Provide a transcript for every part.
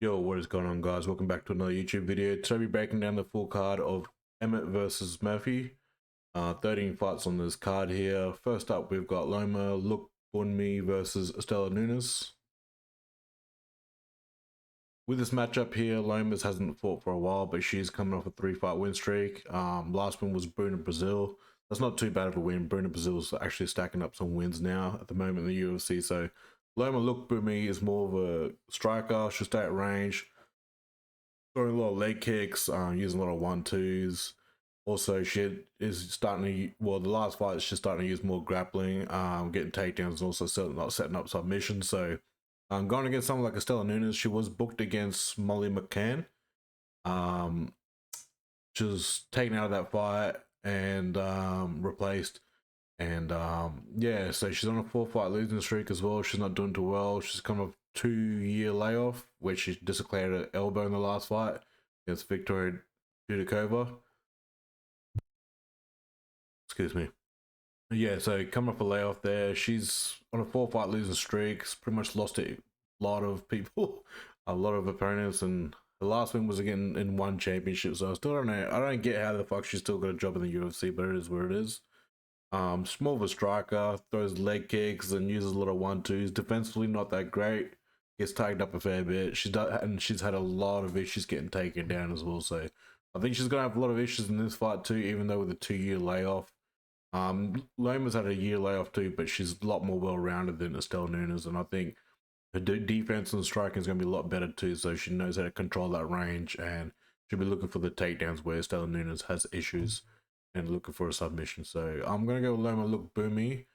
Yo, what is going on, guys? Welcome back to another YouTube video. Today we're breaking down the full card of Emmett versus Murphy. 13 fights on this card here. First up, we've got Loma, Lookboonmee versus Istela Nunes. With this matchup here, Lomas hasn't fought for a while, but she's coming off a 3-fight win streak. Last win was Bruno Brazil. That's not too bad of a win. Bruno Brazil's actually stacking up some wins now at the moment in the UFC, so Loma Lookboonmee is more of a striker. She'll stay at range, throwing a lot of leg kicks, using a lot of 1-2s. Also, she is starting to, well, the last fight she's starting to use more grappling, getting takedowns, and also setting up submissions. So, going against someone like Istela Nunes, she was booked against Molly McCann. She was taken out of that fight and replaced. And yeah, so she's on a 4-fight losing streak as well. She's not doing too well. She's come off 2-year layoff, where she dislocated her elbow in the last fight against Victoria Judikova. Excuse me. Yeah, so coming off a layoff there, she's on a 4-fight losing streak. Pretty much lost to a lot of people, a lot of opponents, and the last win was again in one championship. So I still don't know. I don't get how the fuck she's still got a job in the UFC, but it is where it is. She's more of a striker, throws leg kicks and uses a lot of 1-2s. Defensively, not that great. Gets tagged up a fair bit. She's had a lot of issues getting taken down as well. So I think she's gonna have a lot of issues in this fight too, even though with a 2-year layoff. Loma's had a year layoff too, but she's a lot more well-rounded than Istela Nunes, and I think her defense and striking is going to be a lot better too, so she knows how to control that range, and she'll be looking for the takedowns where Istela Nunes has issues and looking for a submission. So I'm going to go with Loma Lookboonmee.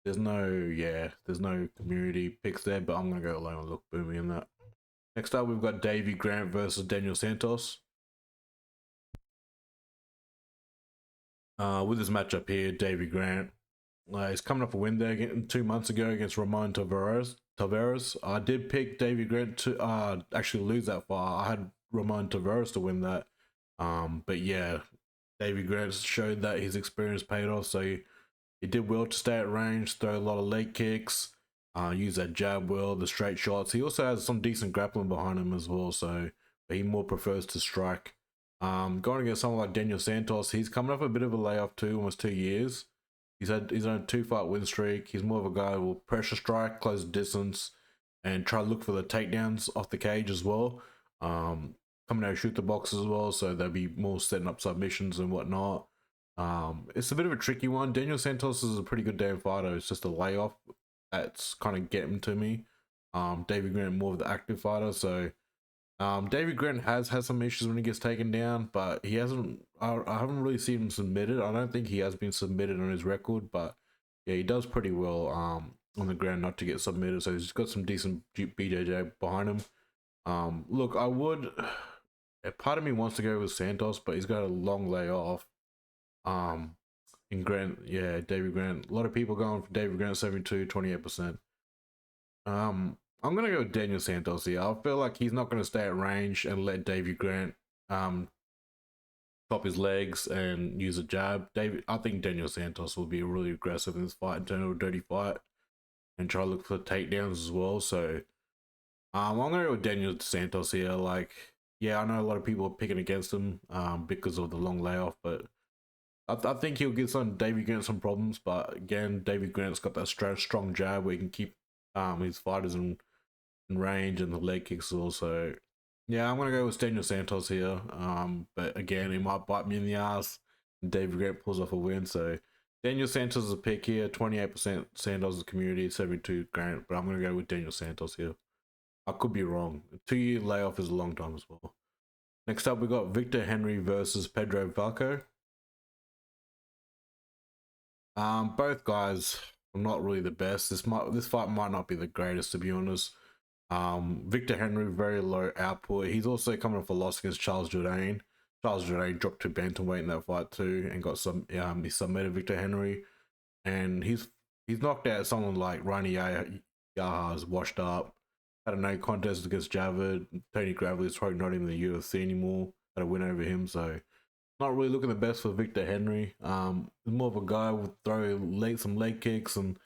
There's no community picks there, but I'm going to go with Loma Lookboonmee in that. Next up, we've got Davey Grant versus Daniel Santos. With this matchup here, Davey Grant, he's coming off a win there 2 months ago against Ramon Tavares. I did pick Davey Grant to actually lose that fight. I had Ramon Tavares to win that. But yeah, Davey Grant showed that his experience paid off. So he did well to stay at range, throw a lot of leg kicks, use that jab well, the straight shots. He also has some decent grappling behind him as well. So he more prefers to strike. Going against someone like Daniel Santos, he's coming off a bit of a layoff too, almost 2 years. He's on a 2-fight win streak. He's more of a guy who will pressure strike, close the distance, and try to look for the takedowns off the cage as well. Coming out shoot the box as well, so they'll be more setting up submissions and whatnot. It's a bit of a tricky one. Daniel Santos is a pretty good damn fighter. It's just a layoff that's kind of getting to me. Davey Grant more of the active fighter, so Davey Grant has had some issues when he gets taken down, but he hasn't. I haven't really seen him submitted. I don't think he has been submitted on his record, but yeah, he does pretty well on the ground not to get submitted. So he's got some decent BJJ behind him. Look, I would. Part of me wants to go with Santos, but he's got a long layoff. In Grant, yeah, Davey Grant. A lot of people going for Davey Grant 72, 28%. I'm gonna go with Daniel Santos here. I feel like he's not gonna stay at range and let Davey Grant chop his legs and use a jab. I think Daniel Santos will be really aggressive in this fight and turn it a dirty fight and try to look for takedowns as well. So I'm gonna go with Daniel Santos here. Like, yeah, I know a lot of people are picking against him because of the long layoff, but I think he'll give Davey Grant some problems. But again, Davey Grant's got that strong jab where he can keep his fighters in range, and the leg kicks also. Yeah, I'm gonna go with Daniel Santos here. But again, he might bite me in the ass and David Grant pulls off a win. So Daniel Santos is a pick here. 28% Santos' community, 72 Grant. But I'm gonna go with Daniel Santos here. I could be wrong. A 2-year layoff is a long time as well. Next up, we got Victor Henry versus Pedro Falcão. Both guys are not really the best. This fight might not be the greatest, to be honest. Victor Henry, very low output. He's also coming off a loss against Charles Jourdain. Charles Jourdain dropped to bantamweight in that fight too, and got some. He submitted Victor Henry, and he's knocked out someone like Rani Yaha's washed up. Had a no contest against Javid. Tony Gravely's probably not even in the UFC anymore. Had a win over him, so not really looking the best for Victor Henry. More of a guy with throw some leg kicks and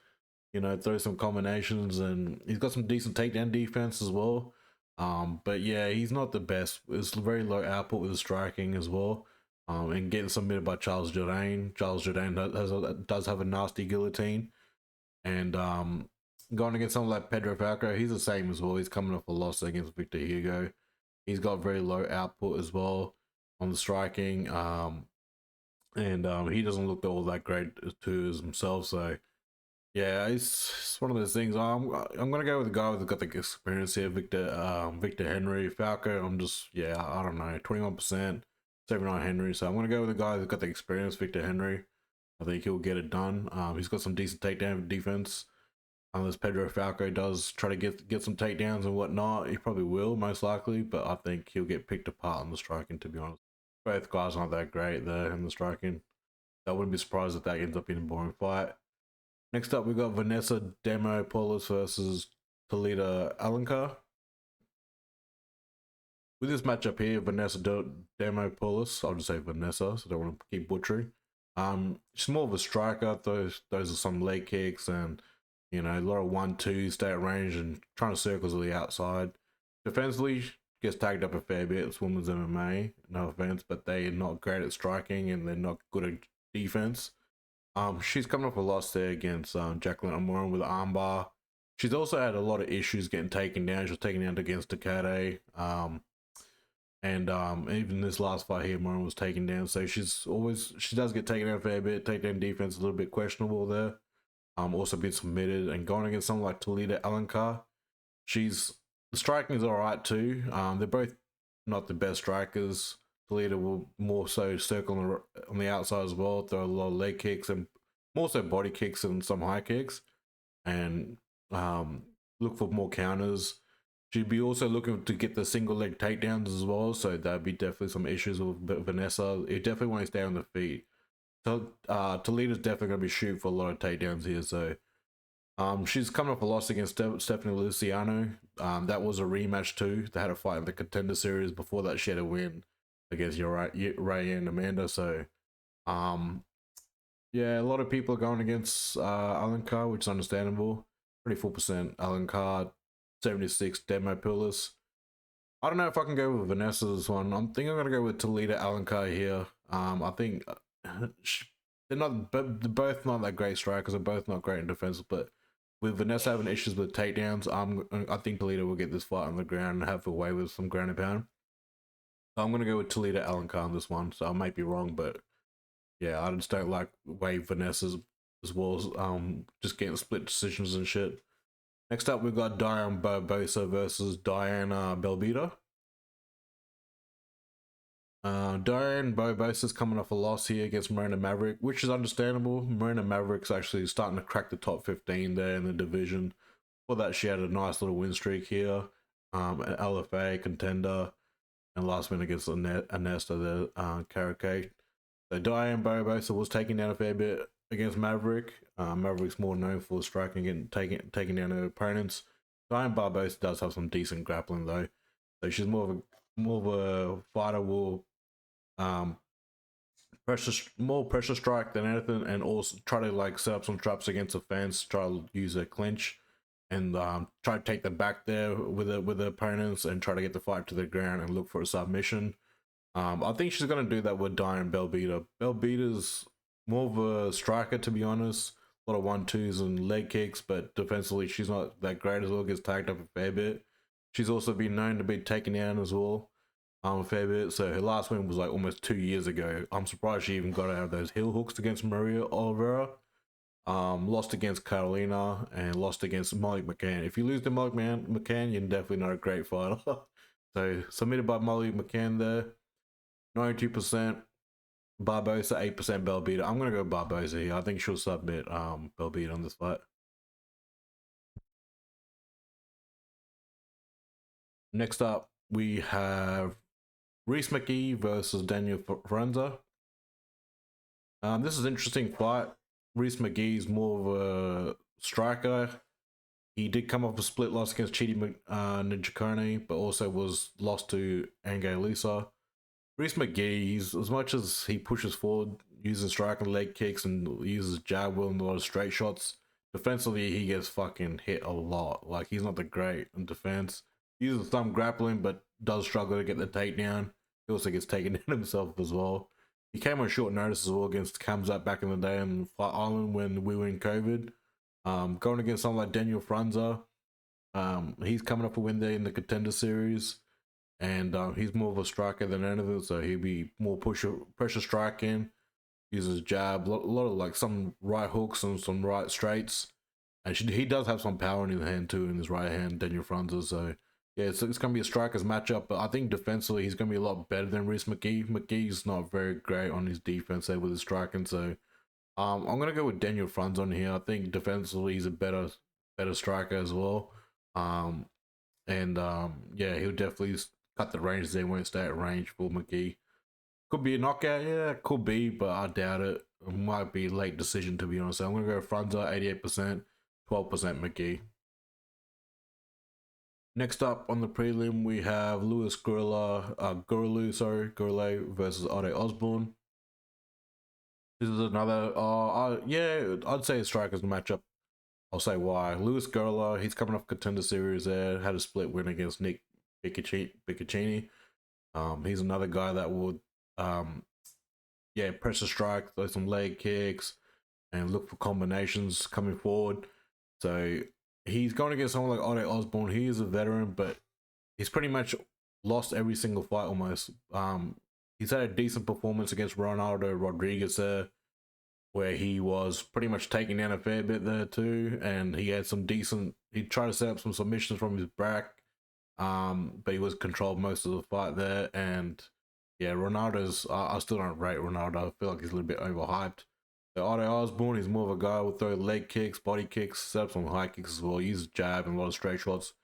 you know, throw some combinations, and he's got some decent takedown defense as well. But yeah, he's not the best. It's very low output with the striking as well. And getting submitted by Charles Jourdain. Charles Jourdain does have a nasty guillotine. And going against someone like Pedro Falcão, he's the same as well. He's coming off a loss against Victor Hugo. He's got very low output as well on the striking. And he doesn't look all that great to himself. So yeah, it's one of those things. I'm gonna go with the guy who's got the experience here, Victor Henry. Falcão, I don't know, 21%, 79 Henry. So I'm gonna go with the guy who's got the experience, Victor Henry. I think he'll get it done. He's got some decent takedown defense. Unless Pedro Falcão does try to get some takedowns and whatnot, he probably will, most likely. But I think he'll get picked apart on the striking, to be honest. Both guys aren't that great there in the striking. I wouldn't be surprised if that ends up being a boring fight. Next up, we've got Vanessa Demopoulos versus Talita Alencar. With this matchup here, Vanessa Demopoulos, I'll just say Vanessa, so I don't want to keep butchering. She's more of a striker. Those are some leg kicks and, you know, a lot of 1-2, stay at range and trying to circle to the outside. Defensively, gets tagged up a fair bit. It's women's MMA, no offense, but they're not great at striking and they're not good at defense. She's coming off a loss there against Jacqueline Amorim with an armbar. She's also had a lot of issues getting taken down. She was taken down against Takade. And even this last fight here, Amorim was taken down. So she does get taken down a fair bit. Takedown defense a little bit questionable there. Also been submitted, and going against someone like Talita Alencar, the striking is alright too. They're both not the best strikers. Talita will more so circle on the outside as well, throw a lot of leg kicks and more so body kicks and some high kicks, and look for more counters. She'd be also looking to get the single leg takedowns as well, so that'd be definitely some issues with Vanessa. You definitely want to stay on the feet. So Talita's definitely going to be shooting for a lot of takedowns here. So she's coming off a loss against Stephanie Luciano. That was a rematch too. They had a fight in the Contender Series. Before that, she had a win against Ray and Amanda. So yeah, a lot of people are going against Alencar, which is understandable. 24% Alencar, 76 Demopoulos. I don't know if I can go with Vanessa's one. I'm thinking I'm going to go with Talita Alencar here. I think they're both not that great strikers. They're both not great in defense, but with Vanessa having issues with takedowns, I think Talita will get this fight on the ground and have a way with some ground and pound. So I'm going to go with Talita Alencar on this one. So I might be wrong, but yeah, I just don't like the way Vanessa's as well as just getting split decisions and shit. Next up, we've got Dione Barbosa versus Dione Belbiţă. Dione Barbosa's coming off a loss here against Marina Maverick, which is understandable. Marina Maverick's actually starting to crack the top 15 there in the division. For that, she had a nice little win streak here. An LFA contender, and last win against Anesta there, Caracate. So Dione Barbosa was taking down a fair bit against Maverick. Maverick's more known for striking and taking down her opponents. Dione Barbosa does have some decent grappling though, so she's more of a fighter. Will more pressure strike than anything, and also try to like set up some traps against the fence. Try to use a clinch and try to take the back there with the opponents and try to get the fight to the ground and look for a submission. I think she's gonna do that with Dione Belbiţă. Belbiţă's more of a striker, to be honest. A lot of 1-2s and leg kicks, but defensively she's not that great as well. Gets tagged up a fair bit. She's also been known to be taken down as well a fair bit. So her last win was like almost 2 years ago. I'm surprised she even got out of those heel hooks against Maria Oliveira. Lost against Carolina and lost against Molly McCann. If you lose to Molly McCann, you're definitely not a great fighter. So submitted by Molly McCann there. 92% Barbosa, 8% Belbiţă. I'm gonna go Barbosa here. I think she'll submit Belbiţă on this fight. Next up, we have Rhys McKee versus Daniel Frunza. This is an interesting fight. Rhys McKee is more of a striker. He did come off a split loss against Chidi Nzechukwu, but also was lost to Angay Lisa. Rhys McKee, as much as he pushes forward, uses striking leg kicks and uses jab well and a lot of straight shots, defensively, he gets fucking hit a lot. Like, he's not the great in defense. He uses some grappling, but does struggle to get the takedown. He also gets taken down himself as well. He came on short notice as well against Kamzat back in the day in Fight Island when we were in COVID. Going against someone like Daniel Frunza, he's coming up a win there in the Contender Series, and he's more of a striker than anything, so he'll be more pressure striking. Uses jab, a lot of like some right hooks and some right straights, and he does have some power in his hand too, in his right hand, Daniel Frunza. So yeah, it's going to be a strikers matchup, but I think defensively he's going to be a lot better than Rhys McKee. McKee's not very great on his defense there with his striking, so I'm going to go with Daniel Frunza on here. I think defensively he's a better striker as well. Yeah, he'll definitely cut the range there, won't stay at range for McKee. Could be a knockout, yeah, could be, but I doubt it. It might be a late decision, to be honest. So I'm going to go Frunza, 88%, 12% McKee. Next up on the prelim, we have Gurule versus Ade Osborne. This is another, yeah, I'd say a strikers matchup. I'll say why. Louis Gurule, he's coming off Contender Series there, had a split win against Nick Piccini. He's another guy that would, pressure strike, throw some leg kicks, and look for combinations coming forward. So he's going against someone like Ade Osborne. He is a veteran, but he's pretty much lost every single fight almost. He's had a decent performance against Ronaldo Rodriguez there, where he was pretty much taking down a fair bit there too, and he had some decent. He tried to set up some submissions from his back, but he was controlled most of the fight there. And yeah, Ronaldo's. I still don't rate Ronaldo. I feel like he's a little bit overhyped. So Ade Osborne, he's more of a guy who will throw leg kicks, body kicks, set up some high kicks as well. He uses jab and a lot of straight shots.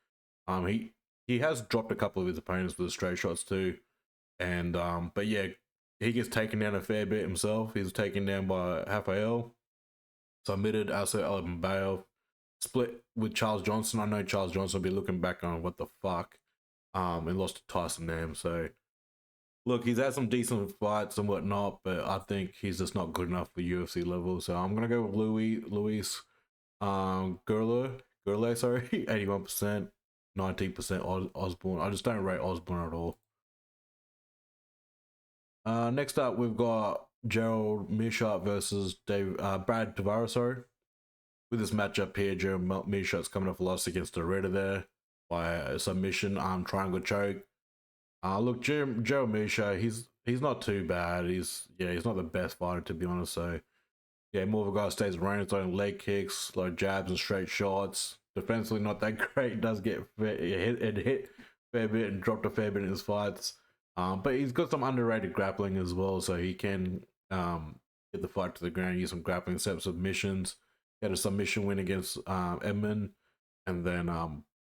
He has dropped a couple of his opponents with the straight shots too, and but yeah, he gets taken down a fair bit himself. He's taken down by Rafael, submitted also Alabama, split with Charles Johnson. I know Charles Johnson will be looking back on what the fuck, and lost to Tyson Nam. So look, he's had some decent fights and whatnot, but I think he's just not good enough for UFC level. So I'm gonna go with Luis Gurule, 81%, 19% Osborne. I just don't rate Osborne at all. Next up, we've got Gerald Meerschaert versus Brad Tavares. With this matchup here, Gerald Meerschaert's coming off a loss against the Redder there by a submission, triangle choke. Look, Gerald Meerschaert, he's not too bad. He's not the best fighter, to be honest. So yeah, more of a guy who stays around, throwing leg kicks, like jabs and straight shots. Defensively, not that great. Does get hit a fair bit and dropped a fair bit in his fights. But he's got some underrated grappling as well, so he can get the fight to the ground, use some grappling, set up submissions. He had a submission win against Edmund, and then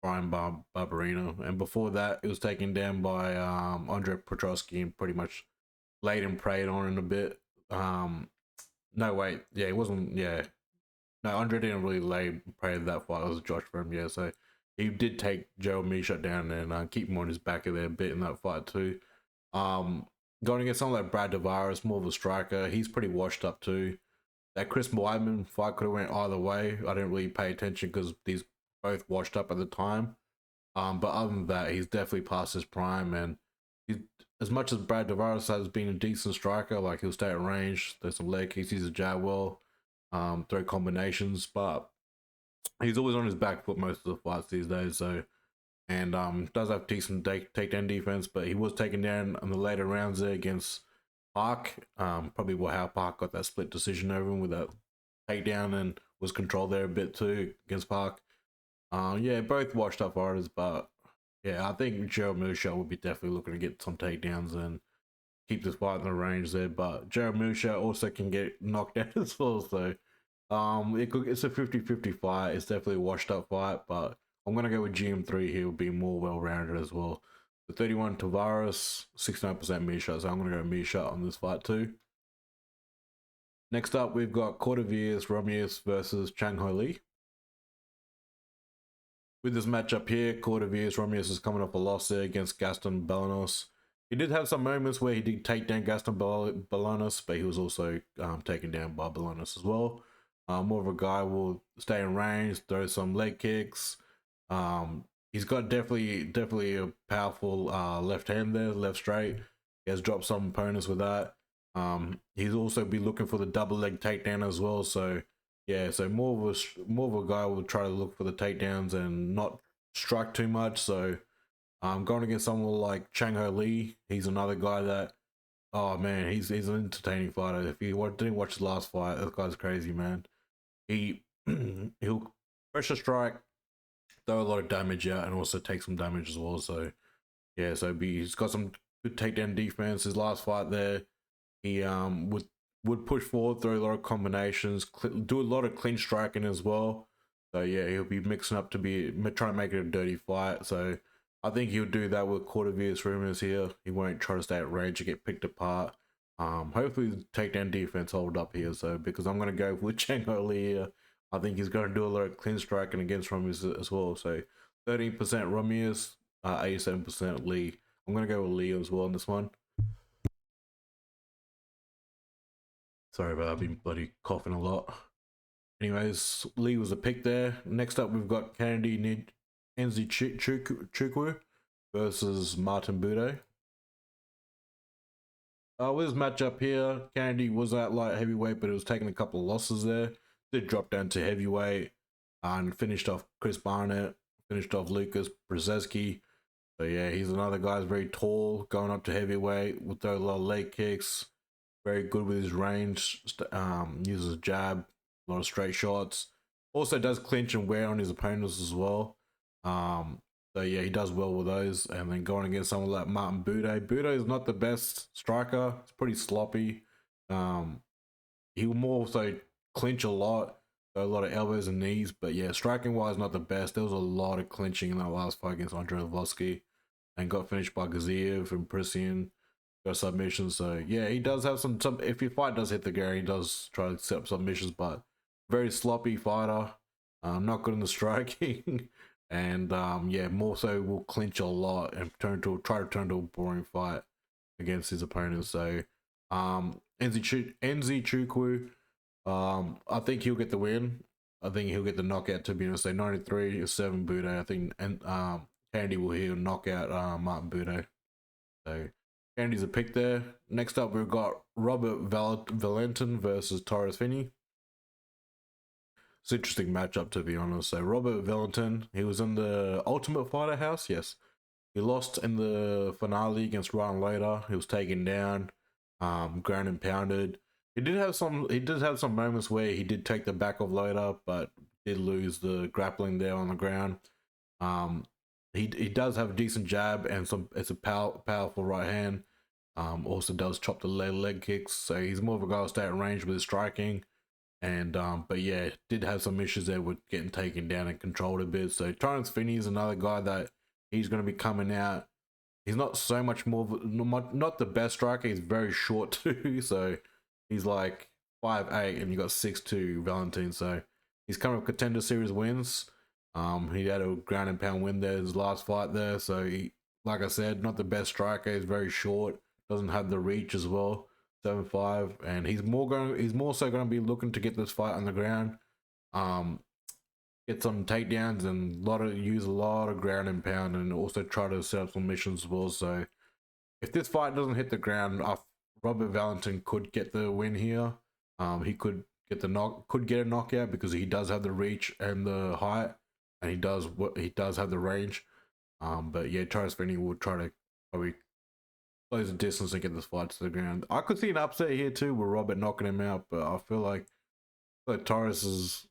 Brian Barberino. And before that, it was taken down by Andre Petrosky and pretty much laid and preyed on in a bit. No, wait. Yeah, it wasn't. Yeah. No, Andre didn't really lay and prey that fight. It was Josh for him, yeah. So he did take Gerald Meerschaert down and keep him on his back of there a bit in that fight too. Going against someone like Brad Tavares, more of a striker. He's pretty washed up too. That Chris Weidman fight could have went either way. I didn't really pay attention because these both washed up at the time. But other than that, he's definitely past his prime, and he's, as much as Brad Tavares has been a decent striker, like he'll stay at range, there's some leg kicks, he's a jab well, throw combinations, but he's always on his back foot most of the fights these days. So, and does have decent takedown defense, but he was taken down in the later rounds there against Park. Probably how Park got that split decision over him with that takedown and was controlled there a bit too against Park. Yeah, both washed up fighters, but yeah, I think Gerald Meerschaert will be definitely looking to get some takedowns and keep this fight in the range there. But Gerald Meerschaert also can get knocked out as well, so it's a 50-50 fight. It's definitely a washed up fight, but I'm gonna go with GM3 here. Will be more well rounded as well. The 31 Tavares, 69% Meerschaert, so I'm gonna go Meerschaert on this fight too. Next up, we've got Cortavious Romious versus Chang Ho Lee. With this matchup here, Cortavious Romious is coming off a loss there against Gaston Balanos. He did have some moments where he did take down Gaston Balanos, but he was also taken down by Balanos as well. More of a guy who will stay in range, throw some leg kicks. He's got definitely a powerful left hand there, left straight. He has dropped some opponents with that. He's also be looking for the double leg takedown as well. So yeah, so more of a guy will try to look for the takedowns and not strike too much. So going against someone like Chang Ho Lee, he's another guy that, oh man, he's an entertaining fighter. If you didn't watch his last fight, that guy's crazy, man. He'll pressure strike, throw a lot of damage out, and also take some damage as well. So yeah, so he's got some good takedown defense. His last fight there, he would push forward, throw a lot of combinations, do a lot of clinch striking as well. So yeah, he'll be mixing up to be trying to make it a dirty fight. So I think he'll do that with Cortavious Romious here. He won't try to stay at range and get picked apart. Hopefully the takedown defense hold up here. So because I'm gonna go with Chang Ho Lee here. I think he's going to do a lot of clean striking against Romious as well. So 13% Romious, 87% Lee. I'm going to go with Lee as well in this one. Sorry about that, I've been bloody coughing a lot. Anyways, Lee was a pick there. Next up, we've got Kennedy Nzechukwu versus Martin Buday. With this matchup here, Kennedy was at light heavyweight, but it was taking a couple of losses there. Did drop down to heavyweight and finished off Chris Barnett, finished off Lucas Brzezinski. So yeah, he's another guy who's very tall, going up to heavyweight, will throw a lot of leg kicks, very good with his range, uses a jab, a lot of straight shots. Also does clinch and wear on his opponents as well. So yeah, he does well with those. And then going against someone like Martin Buday. Buday is not the best striker. It's pretty sloppy. He will more so clinch a lot of elbows and knees, but yeah, striking wise not the best. There was a lot of clinching in that last fight against Andre Lvovsky and got finished by Gaziev and Prisian, got submissions. So yeah, he does have some if your fight does hit the ground, he does try to set up submissions, but very sloppy fighter, not good in the striking. And yeah, more so will clinch a lot and try to turn to a boring fight against his opponents. So Nzechukwu, I think he'll get the win. I think he'll get the knockout, to be honest. So 93-7 Buday. I think, and Kennedy will here knock out Martin Buday. So Kennedy's a pick there. Next up, we've got Robert Valentin versus Torrez Finney. It's an interesting matchup, to be honest. So Robert Valentin, he was in the Ultimate Fighter house. Yes, he lost in the finale against Ryan Later. He was taken down, ground and pounded. He did have some moments where he did take the back of Later, but did lose the grappling there on the ground. He does have a decent jab and it's a powerful right hand. Also does chop the leg kicks, so he's more of a guy who stay at range with his striking. And but yeah, did have some issues there with getting taken down and controlled a bit. So Torrez Finney is another guy that he's going to be coming out. He's not so much more, not the best striker. He's very short too, so he's like 5'8", and you got 6'2" Valentin. So he's coming with Contender Series wins. He had a ground and pound win there his last fight there. So he, like I said, not the best striker. He's very short. Doesn't have the reach as well. 7'5", and he's more so going to be looking to get this fight on the ground, get some takedowns and use a lot of ground and pound, and also try to set up some missions as well. So if this fight doesn't hit the ground, Robert Valentin could get the win here. He could get a knockout because he does have the reach and the height, and he does have the range. But yeah, Torrez Finney will try to probably close the distance and get this fight to the ground. I could see an upset here too with Robert knocking him out, but I feel like Torrez is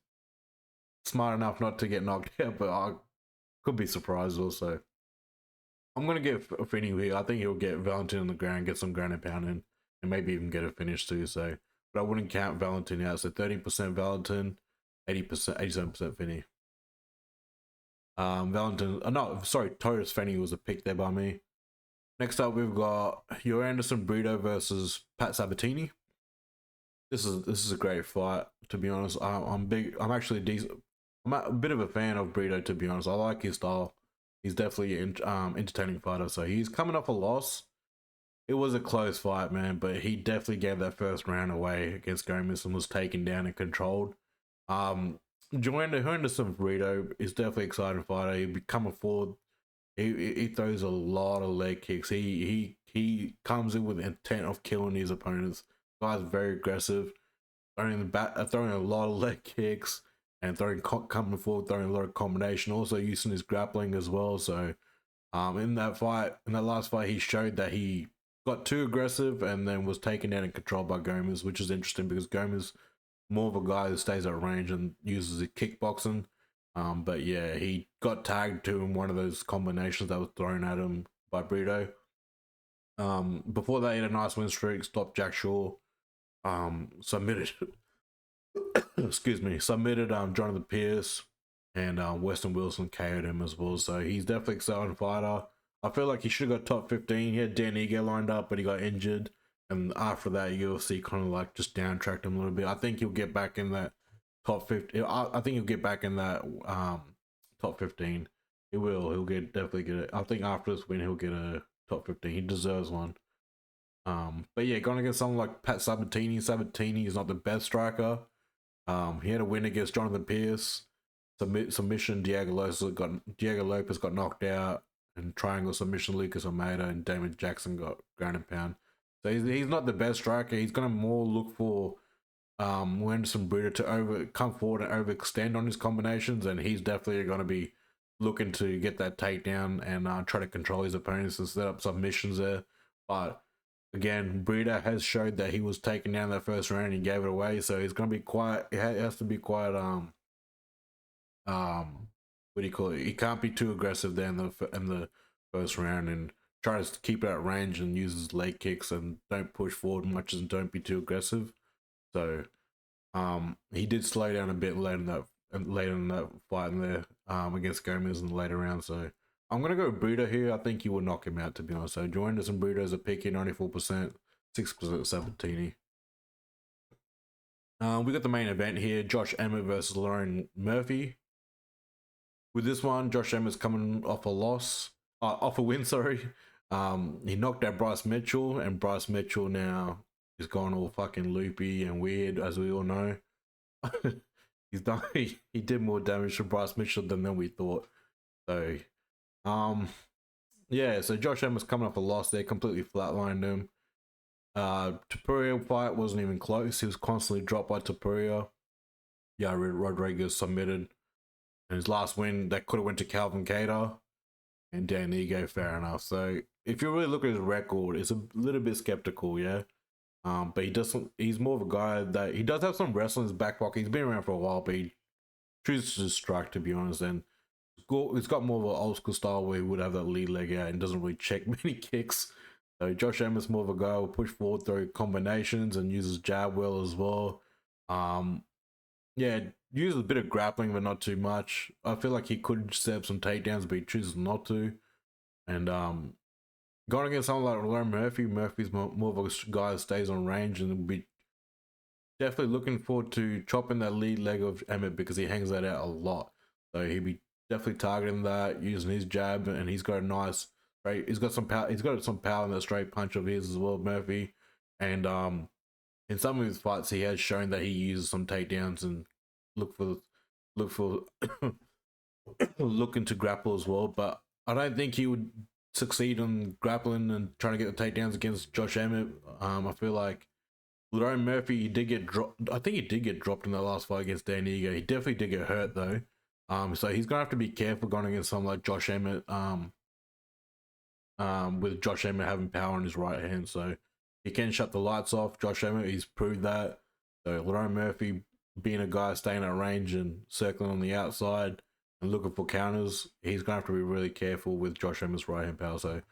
smart enough not to get knocked out, but I could be surprised also. I'm going to get Finney here. I think he'll get Valentin on the ground, get some ground and pound in, and maybe even get a finish too. So, but I wouldn't count Valentin out. So 30% Valentin, 87% Finney. Torrez Finney was a pick there by me. Next up, we've got Joanderson Brito versus Pat Sabatini. This is a great fight, to be honest. I'm actually decent. I'm a bit of a fan of Brito, to be honest. I like his style. He's definitely an entertaining fighter. So he's coming off a loss. It was a close fight, man, but he definitely gave that first round away against Gomes and was taken down and controlled. Joanderson Brito is definitely exciting fighter. He'll be coming forward. He throws a lot of leg kicks. He comes in with the intent of killing his opponents. Guy's very aggressive, throwing a lot of leg kicks and coming forward, throwing a lot of combination. Also using his grappling as well. So, in that last fight, he showed that he got too aggressive and then was taken down and controlled by Gomez, which is interesting because Gomez more of a guy who stays at range and uses his kickboxing. But yeah, he got tagged to in one of those combinations that was thrown at him by Brito. Before that, he had a nice win streak, stopped Jack Shaw, submitted, submitted Jonathan Pierce, and Weston Wilson KO'd him as well. So he's definitely an exciting fighter. I feel like he should have got top 15. He had Dan Ige lined up, but he got injured. And after that, UFC kind of like just downtracked him a little bit. I think he'll get back in that top 50. I think he'll get back in that top 15. He will. He'll definitely get it. I think after this win, he'll get a top 15. He deserves one. But yeah, going against someone like Pat Sabatini. Sabatini is not the best striker. He had a win against Jonathan Pierce. Submission, Diego Lopez got knocked out. And triangle submission, Lucas Almeida and Damon Jackson got ground and pound. So he's not the best striker. He's going to more look for Joanderson Brito to come forward and overextend on his combinations, and he's definitely going to be looking to get that takedown and try to control his opponents and set up submissions there. But again, Brito has showed that he was taken down that first round and he gave it away, so he's going to be quite. It has to be quite what do you call it? He can't be too aggressive there in the first round and try to keep it at range and use his leg kicks and don't push forward much and don't be too aggressive. So he did slow down a bit later in that fight in there against Gomez in the later round. So I'm gonna go with Brito here. I think he will knock him out, to be honest. So Joanderson Brito is a pick here, 94%, 6% Sabatini. We got the main event here: Josh Emmett versus Lerone Murphy. With this one, Josh Emmett's coming off a win, sorry. He knocked out Bryce Mitchell, and Bryce Mitchell now is gone all fucking loopy and weird, as we all know. He did more damage to Bryce Mitchell than we thought. So, yeah, so Josh Emmett's coming off a loss there, completely flatlined him. Topuria fight wasn't even close. He was constantly dropped by Topuria. Yeah, Rodriguez submitted. And his last win, that could have went to Calvin Kattar and Dan Ige, fair enough. So if you really look at his record, it's a little bit skeptical, yeah. But he's more of a guy that he does have some wrestling in his back pocket. He's been around for a while, but he chooses to strike, to be honest. And it's got more of an old school style where he would have that lead leg out and doesn't really check many kicks. So Josh Emmett's more of a guy who will push forward through combinations and uses jab well as well. Yeah, uses a bit of grappling, but not too much. I feel like he could set up some takedowns, but he chooses not to. And going against someone like Lerone Murphy's more of a guy that stays on range and will be definitely looking forward to chopping that lead leg of Emmett because he hangs that out a lot. So he'll be definitely targeting that, using his jab, and he's got a nice straight. He's got some power. He's got some power in that straight punch of his as well, Murphy. And in some of his fights, he has shown that he uses some takedowns and looking to grapple as well. But I don't think he would succeed on grappling and trying to get the takedowns against Josh Emmett. I feel like Lerone Murphy did get dropped. I think he did get dropped in that last fight against Dan Ige. He definitely did get hurt though. So he's gonna have to be careful going against someone like Josh Emmett. With Josh Emmett having power on his right hand, so he can shut the lights off. Josh Emmett, he's proved that. So Lerone Murphy, being a guy staying at range and circling on the outside and looking for counters, he's gonna have to be really careful with Josh Emmett's right hand power. So,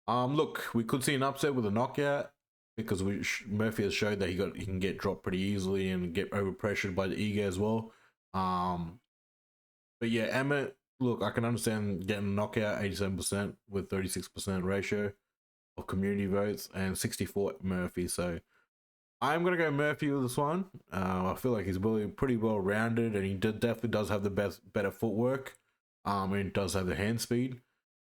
look, we could see an upset with a knockout because Murphy has showed that he can get dropped pretty easily and get overpressured by the Ige as well. But yeah, Emmett, look, I can understand getting a knockout, 87% with 36% ratio of community votes and 64 Murphy. So I'm gonna go Murphy with this one. I feel like he's really pretty well rounded, and he definitely does have the better footwork. And does have the hand speed.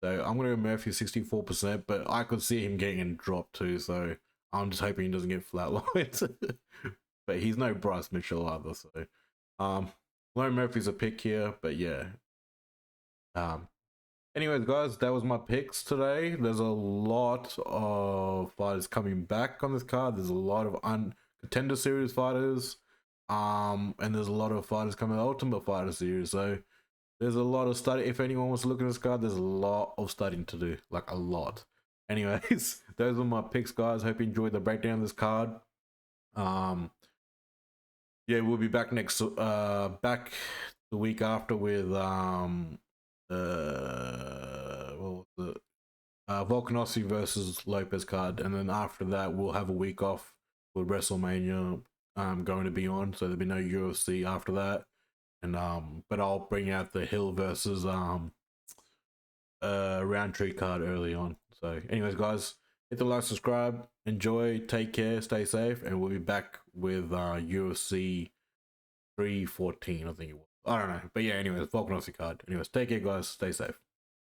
So I'm gonna go Murphy 64%, but I could see him getting dropped too. So I'm just hoping he doesn't get flatlined. But he's no Bryce Mitchell either. So Lerone Murphy's a pick here, but yeah. Anyways, guys, that was my picks today. There's a lot of fighters coming back on this card. There's a lot of contender series fighters. And there's a lot of fighters coming to the Ultimate Fighter series. So there's a lot of study. If anyone wants to look at this card, there's a lot of studying to do. Like a lot. Anyways, those are my picks, guys. Hope you enjoyed the breakdown of this card. Yeah, we'll be back back the week after with Volkanovski versus Lopez card, and then after that we'll have a week off with WrestleMania going to be on, so there'll be no UFC after that. And but I'll bring out the Hill versus Roundtree card early on. So anyways, guys, hit the like, subscribe, enjoy, take care, stay safe, and we'll be back with UFC 314, I think it was. I don't know, but yeah, anyways, Volkanovski card. Anyways, take care, guys, stay safe.